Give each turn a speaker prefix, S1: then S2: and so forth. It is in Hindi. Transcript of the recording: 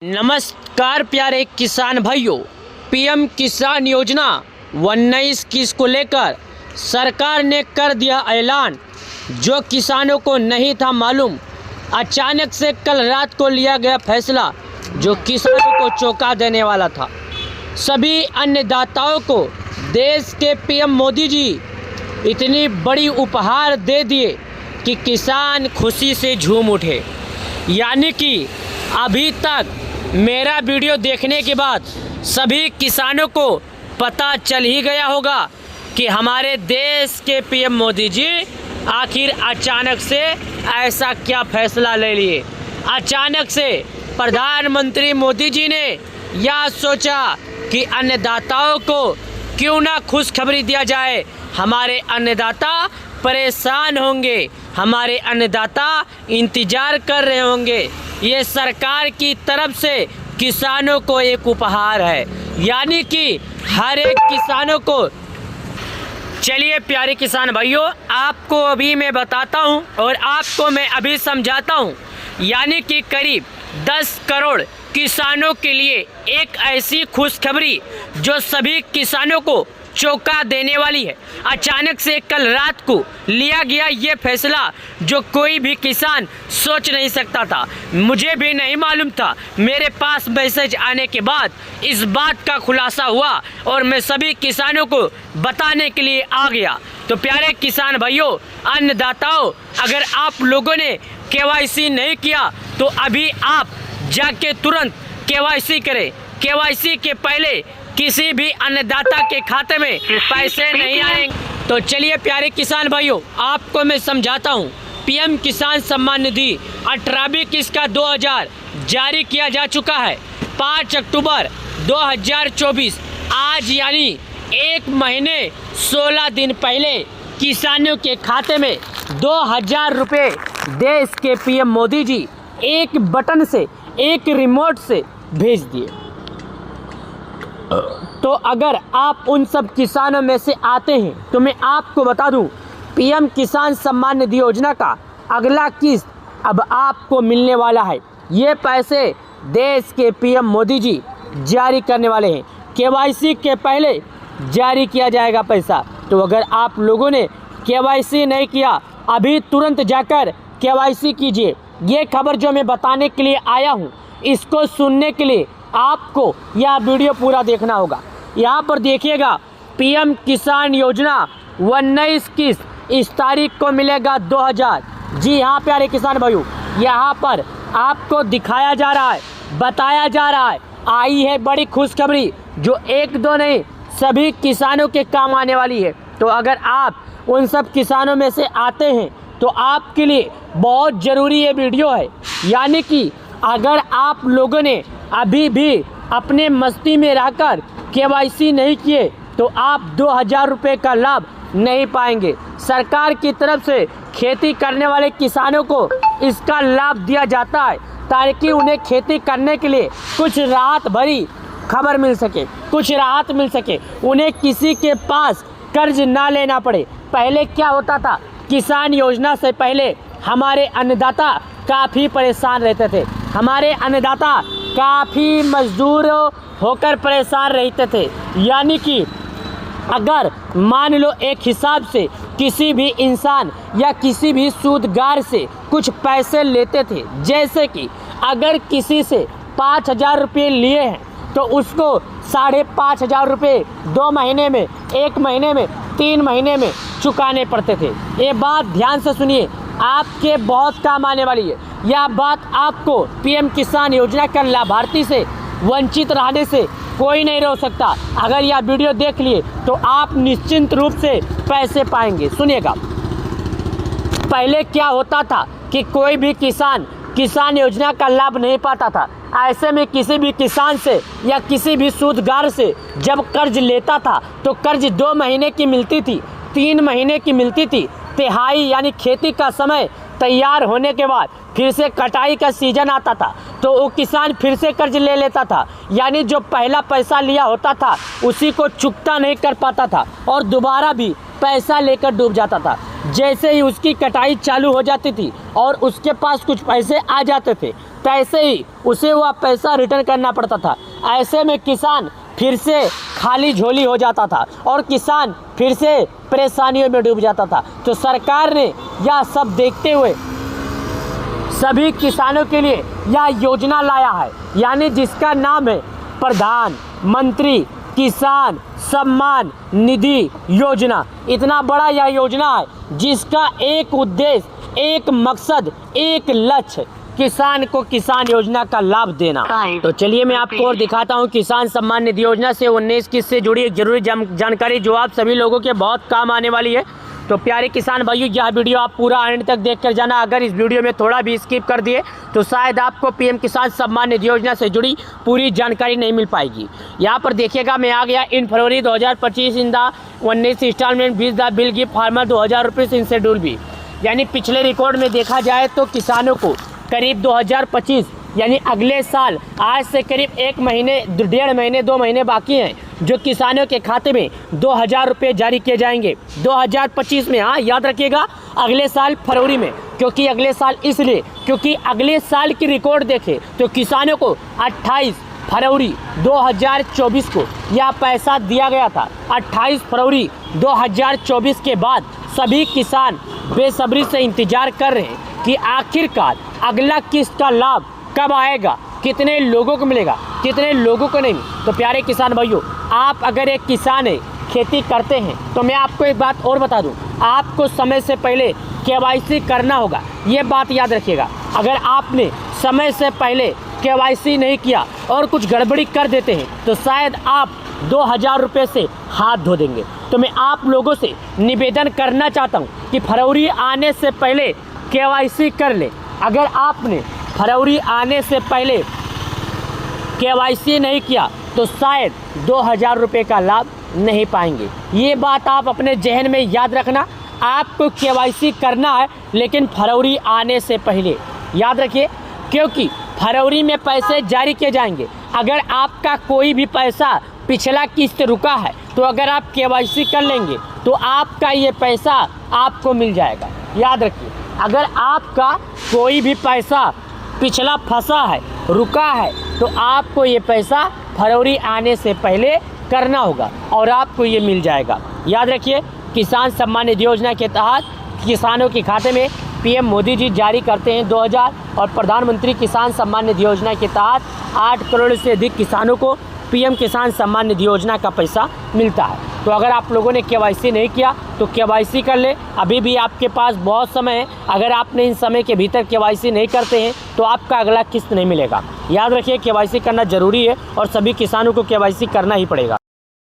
S1: नमस्कार प्यारे किसान भाइयों, पीएम किसान योजना 19 को लेकर सरकार ने कर दिया ऐलान। जो किसानों को नहीं था मालूम, अचानक से कल रात को लिया गया फैसला जो किसानों को चौंका देने वाला था। सभी अन्नदाताओं को देश के पीएम मोदी जी इतनी बड़ी उपहार दे दिए कि किसान खुशी से झूम उठे। यानी कि अभी तक मेरा वीडियो देखने के बाद सभी किसानों को पता चल ही गया होगा कि हमारे देश के पीएम मोदी जी आखिर अचानक से ऐसा क्या फैसला ले लिए। अचानक से प्रधानमंत्री मोदी जी ने यह सोचा कि अन्नदाताओं को क्यों ना खुशखबरी दिया जाए। हमारे अन्नदाता परेशान होंगे, हमारे अन्नदाता इंतज़ार कर रहे होंगे। ये सरकार की तरफ से किसानों को एक उपहार है, यानी कि हर एक किसानों को। चलिए प्यारे किसान भाइयों, आपको अभी मैं बताता हूं और आपको मैं अभी समझाता हूं। यानी कि करीब 10 करोड़ किसानों के लिए एक ऐसी खुशखबरी जो सभी किसानों को चौंका देने वाली है। अचानक से कल रात को लिया गया ये फैसला जो कोई भी किसान सोच नहीं सकता था, मुझे भी नहीं मालूम था। मेरे पास मैसेज आने के बाद इस बात का खुलासा हुआ और मैं सभी किसानों को बताने के लिए आ गया। तो प्यारे किसान भाइयों, अन्नदाताओं, अगर आप लोगों ने केवाईसी नहीं किया तो अभी आप जाके तुरंत केवाईसी करें। केवाईसी के पहले किसी भी अन्नदाता के खाते में पैसे नहीं आएंगे। तो चलिए प्यारे किसान भाइयों, आपको मैं समझाता हूँ। पीएम किसान सम्मान निधि 18वीं किस्त का 2000 जारी किया जा चुका है। 5 अक्टूबर 2024 आज यानी 1 महीने 16 दिन पहले किसानों के खाते में 2000 रुपये देश के पीएम मोदी जी एक बटन से, एक रिमोट से भेज दिए। तो अगर आप उन सब किसानों में से आते हैं तो मैं आपको बता दूं, पीएम किसान सम्मान निधि योजना का अगला किस्त अब आपको मिलने वाला है। ये पैसे देश के पीएम मोदी जी जारी करने वाले हैं। केवाईसी के पहले जारी किया जाएगा पैसा। तो अगर आप लोगों ने केवाईसी नहीं किया, अभी तुरंत जाकर केवाईसी कीजिए। ये खबर जो मैं बताने के लिए आया हूँ, इसको सुनने के लिए आपको यह वीडियो पूरा देखना होगा। यहाँ पर देखिएगा, पीएम किसान योजना 19 किस्त इस तारीख को मिलेगा 2000। जी हाँ प्यारे किसान भाइयों, यहाँ पर आपको दिखाया जा रहा है, बताया जा रहा है, आई है बड़ी खुशखबरी जो एक दो नहीं सभी किसानों के काम आने वाली है। तो अगर आप उन सब किसानों में से आते हैं तो आपके लिए बहुत ज़रूरी ये वीडियो है। यानी कि अगर आप लोगों ने अभी भी अपने मस्ती में रहकर केवाईसी नहीं किए तो आप 2000 रुपये का लाभ नहीं पाएंगे। सरकार की तरफ से खेती करने वाले किसानों को इसका लाभ दिया जाता है ताकि उन्हें खेती करने के लिए कुछ राहत भरी खबर मिल सके, कुछ राहत मिल सके, उन्हें किसी के पास कर्ज ना लेना पड़े। पहले क्या होता था, किसान योजना से पहले हमारे अन्नदाता काफ़ी परेशान रहते थे। हमारे अन्नदाता काफ़ी मजदूर होकर परेशान रहते थे। यानी कि अगर मान लो एक हिसाब से किसी भी इंसान या किसी भी सूदगार से कुछ पैसे लेते थे, जैसे कि अगर किसी से 5000 रुपये लिए हैं तो उसको 5500 रुपये 2 महीने में, 1 महीने में, 3 महीने में चुकाने पड़ते थे। ये बात ध्यान से सुनिए, आपके बहुत काम आने वाली है। यह बात आपको पीएम किसान योजना का लाभार्थी से वंचित रहने से कोई नहीं रोक सकता। अगर यह वीडियो देख लिए तो आप निश्चिंत रूप से पैसे पाएंगे। सुनिएगा, पहले क्या होता था कि कोई भी किसान योजना का लाभ नहीं पाता था। ऐसे में किसी भी किसान से या किसी भी सूदगार से जब कर्ज लेता था तो कर्ज 2 महीने की मिलती थी, 3 महीने की मिलती थी। तिहाई यानी खेती का समय तैयार होने के बाद फिर से कटाई का सीजन आता था तो वो किसान फिर से कर्ज ले लेता था। यानी जो पहला पैसा लिया होता था उसी को चुकता नहीं कर पाता था और दोबारा भी पैसा लेकर डूब जाता था। जैसे ही उसकी कटाई चालू हो जाती थी और उसके पास कुछ पैसे आ जाते थे तैसे ही उसे वह पैसा रिटर्न करना पड़ता था। ऐसे में किसान फिर से खाली झोली हो जाता था और किसान फिर से परेशानियों में डूब जाता था। तो सरकार ने यह सब देखते हुए सभी किसानों के लिए यह योजना लाया है, यानी जिसका नाम है प्रधानमंत्री किसान सम्मान निधि योजना। इतना बड़ा यह योजना है जिसका एक उद्देश्य, एक मकसद, एक लक्ष्य किसान को किसान योजना का लाभ देना। तो चलिए मैं आपको और दिखाता हूँ किसान सम्मान निधि योजना से 19 से जुड़ी एक जरूरी जानकारी जो आप सभी लोगों के बहुत काम आने वाली है। तो प्यारे किसान भाइयों, यह वीडियो आप पूरा एंड तक देख कर जाना। अगर इस वीडियो में थोड़ा भी स्किप कर दिए तो शायद आपको पीएम किसान सम्मान निधि योजना से जुड़ी पूरी जानकारी नहीं मिल पाएगी। यहाँ पर देखिएगा, मैं आ गया in February 2025 in the 19 instalment बीज the bill give farmer 2000 rupees in schedule B. यानी पिछले रिकॉर्ड में देखा जाए तो किसानों को करीब 2025 यानी अगले साल आज से करीब 1 महीने 1.5 महीने 2 महीने बाकी हैं, जो किसानों के खाते में 2000 रुपये जारी किए जाएंगे 2025 में। हाँ, याद रखिएगा, अगले साल फरवरी में। क्योंकि अगले साल इसलिए क्योंकि अगले साल की रिकॉर्ड देखें तो किसानों को 28 फरवरी 2024 को यह पैसा दिया गया था। 28 फरवरी 2024 के बाद सभी किसान बेसब्री से इंतजार कर रहे हैं कि आखिरकार अगला किस्त का लाभ कब आएगा, कितने लोगों को मिलेगा, कितने लोगों को नहीं। तो प्यारे किसान भाइयों, आप अगर एक किसान है, खेती करते हैं, तो मैं आपको एक बात और बता दूं, आपको समय से पहले केवाईसी करना होगा। ये बात याद रखिएगा। अगर आपने समय से पहले केवाईसी नहीं किया और कुछ गड़बड़ी कर देते हैं तो शायद आप 2000 रुपये से हाथ धो देंगे। तो मैं आप लोगों से निवेदन करना चाहता हूँ कि फरवरी आने से पहले केवाईसी कर ले। अगर आपने फरवरी आने से पहले केवाईसी नहीं किया तो शायद 2000 रुपये का लाभ नहीं पाएंगे। ये बात आप अपने जहन में याद रखना। आपको केवाईसी करना है लेकिन फरवरी आने से पहले, याद रखिए, क्योंकि फरवरी में पैसे जारी किए जाएंगे। अगर आपका कोई भी पैसा पिछला किस्त रुका है तो अगर आप केवाईसी कर लेंगे तो आपका ये पैसा आपको मिल जाएगा। याद रखिए, अगर आपका कोई भी पैसा पिछला फंसा है, रुका है, तो आपको ये पैसा फरवरी आने से पहले करना होगा और आपको ये मिल जाएगा। याद रखिए, किसान सम्मान निधि योजना के तहत किसानों के खाते में पीएम मोदी जी जारी करते हैं 2000 और प्रधानमंत्री किसान सम्मान निधि योजना के तहत 8 करोड़ से अधिक किसानों को पीएम किसान सम्मान निधि योजना का पैसा मिलता है। तो अगर आप लोगों ने केवाईसी नहीं किया तो केवाईसी कर ले, अभी भी आपके पास बहुत समय है। अगर आपने इन समय के भीतर केवाईसी नहीं करते हैं तो आपका अगला किस्त नहीं मिलेगा। याद रखिए, केवाईसी करना ज़रूरी है और सभी किसानों को केवाईसी करना ही पड़ेगा।